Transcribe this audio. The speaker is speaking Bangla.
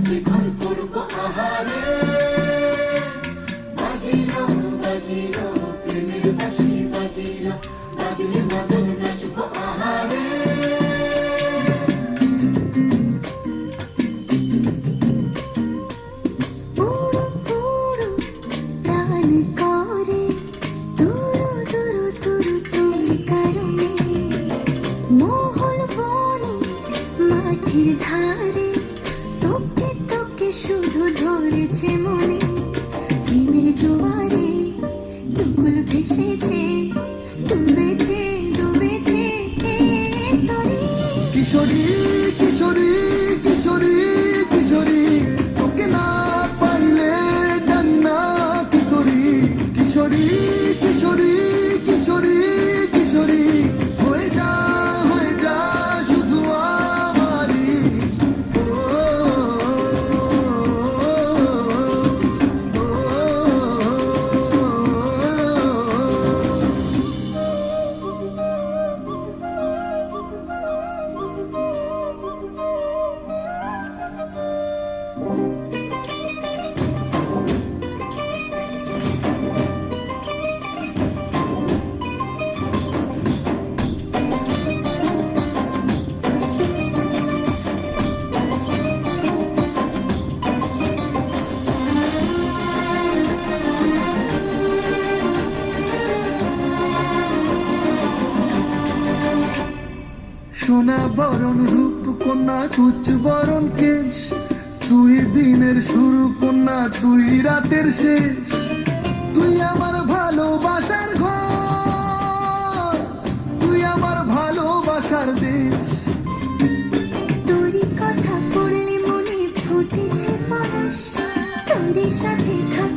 কি ঘর করবো আহারে। বাজিলো বাজিলো প্রেমের বাঁশি বাজিলো, বাজলে মদন নাচবো আহারে। ধারে তোকে তোকে শুধু ধরেছে মনে, প্রেমের জোয়ারে দুকুল ভেসেছে, ডুবেছে ডুবেছে তরে। কিশোরী কিশোরী কিশোরী কিশোরী, তোকে না পাইলে জানি না কি করি। কিশোরী কিশোরী কিশোরী কিশোরী, হয়ে যা শুধু আমারই। সোনা বরণ রূপ কন্যা কুচ বরণ কেশ, তুই দিনের শুরু কন্যা তুই রাতের শেষ। তুই আমার ভালোবাসার ঘর, তুই আমার ভালোবাসার দেশ। তোরই কথা পড়লে মনে ফুটেছে পরশ, তোরই সাথে থাক